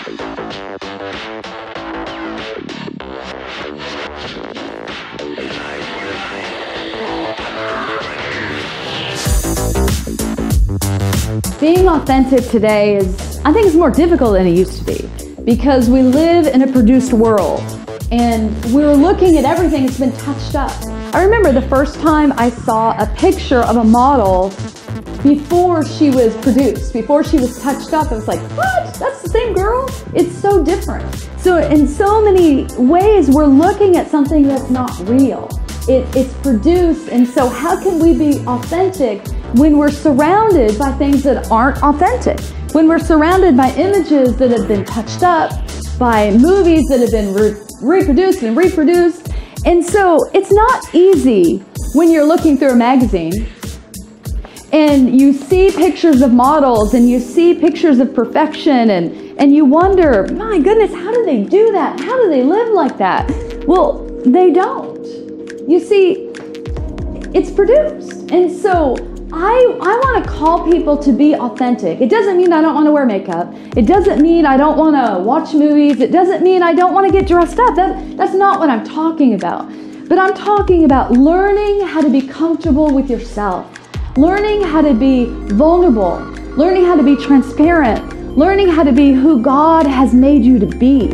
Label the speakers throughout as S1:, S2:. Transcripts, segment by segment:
S1: Being authentic today I think it's more difficult than it used to be, because we live in a produced world and we're looking at everything that's been touched up. I remember the first time I saw a picture of a model before she was produced, before she was touched up. I was like, what? That's the same girl? It's so different. So in so many ways, we're looking at something that's not real. It's produced, and so how can we be authentic when we're surrounded by things that aren't authentic? When we're surrounded by images that have been touched up, by movies that have been reproduced and reproduced. And so it's not easy when you're looking through a magazine and you see pictures of models and you see pictures of perfection and you wonder, my goodness, how do they do that? How do they live like that? Well, they don't. You see, it's produced. And so I want to call people to be authentic. It doesn't mean I don't want to wear makeup. It doesn't mean I don't want to watch movies. It doesn't mean I don't want to get dressed up. That's not what I'm talking about. But I'm talking about learning how to be comfortable with yourself, learning how to be vulnerable, learning how to be transparent, learning how to be who God has made you to be.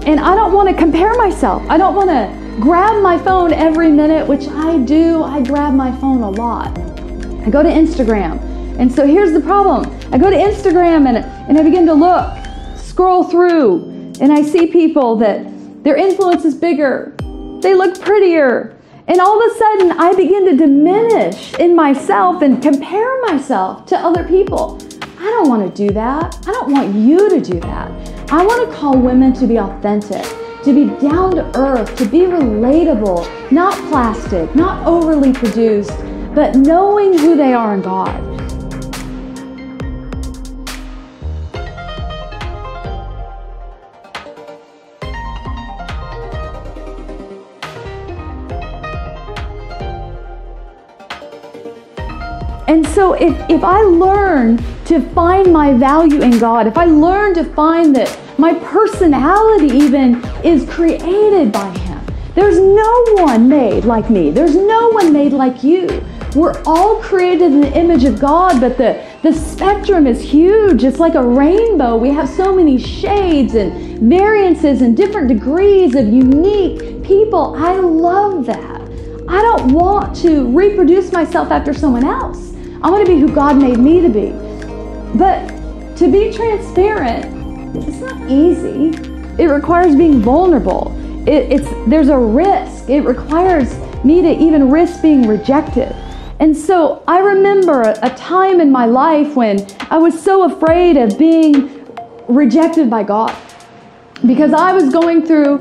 S1: And I don't want to compare myself. I don't want to grab my phone every minute, which I do. I grab my phone a lot. I go to Instagram. And so here's the problem. I go to Instagram and I begin to look, scroll through, and I see people that their influence is bigger. They look prettier. And all of a sudden, I begin to diminish in myself and compare myself to other people. I don't want to do that. I don't want you to do that. I want to call women to be authentic, to be down to earth, to be relatable, not plastic, not overly produced, but knowing who they are in God. And so if I learn to find my value in God, if I learn to find that my personality even is created by Him, there's no one made like me. There's no one made like you. We're all created in the image of God, but the spectrum is huge. It's like a rainbow. We have so many shades and variances and different degrees of unique people. I love that. I don't want to reproduce myself after someone else. I want to be who God made me to be. But to be transparent, it's not easy. It requires being vulnerable. There's a risk. It requires me to even risk being rejected. And so I remember a time in my life when I was so afraid of being rejected by God, because I was going through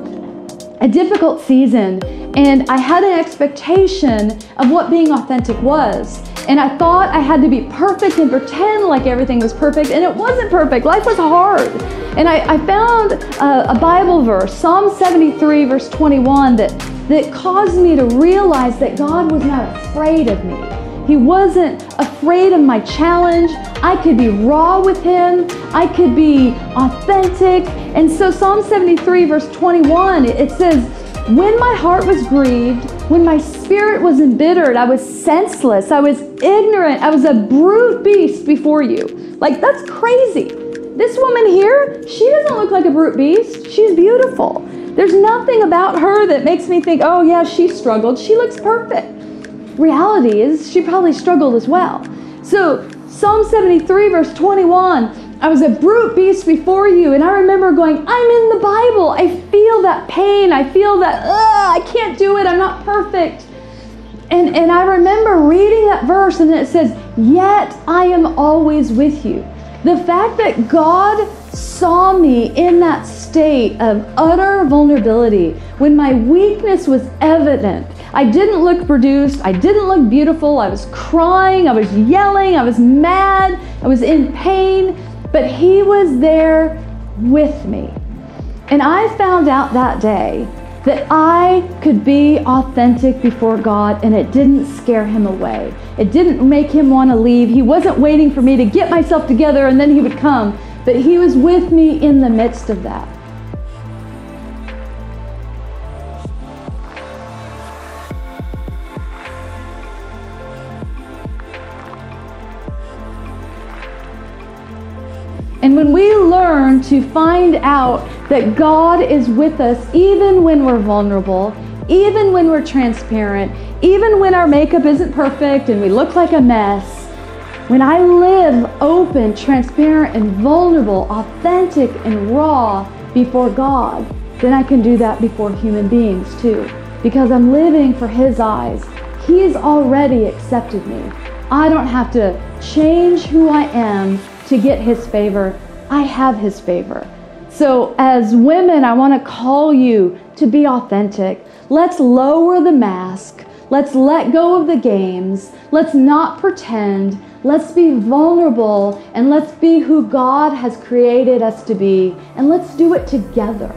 S1: a difficult season and I had an expectation of what being authentic was. And I thought I had to be perfect and pretend like everything was perfect, and it wasn't perfect. Life was hard. And I found a Bible verse, Psalm 73, verse 21, that caused me to realize that God was not afraid of me. He wasn't afraid of my challenge. I could be raw with Him. I could be authentic. And so Psalm 73, verse 21, it says, when my heart was grieved, when my spirit was embittered, I was senseless, I was ignorant, I was a brute beast before you. Like, that's crazy. This woman here, she doesn't look like a brute beast. She's beautiful. There's nothing about her that makes me think, oh yeah, she struggled. She looks perfect. Reality is, she probably struggled as well. So Psalm 73, verse 21, I was a brute beast before you. And I remember going, I'm in the Bible. I feel that pain. I feel that, I can't do it. I'm not perfect. And I remember reading that verse, and it says, yet I am always with you. The fact that God saw me in that state of utter vulnerability, when my weakness was evident, I didn't look produced, I didn't look beautiful, I was crying, I was yelling, I was mad, I was in pain, but He was there with me. And I found out that day that I could be authentic before God and it didn't scare him away. It didn't make him want to leave. He wasn't waiting for me to get myself together and then he would come, but he was with me in the midst of that. And when we learn to find out that God is with us even when we're vulnerable, even when we're transparent, even when our makeup isn't perfect and we look like a mess, when I live open, transparent, and vulnerable, authentic and raw before God, then I can do that before human beings too. Because I'm living for his eyes. He's already accepted me. I don't have to change who I am to get his favor. I have his favor. So as women, I want to call you to be authentic. Let's lower the mask. Let's let go of the games. Let's not pretend. Let's be vulnerable and let's be who God has created us to be. And let's do it together.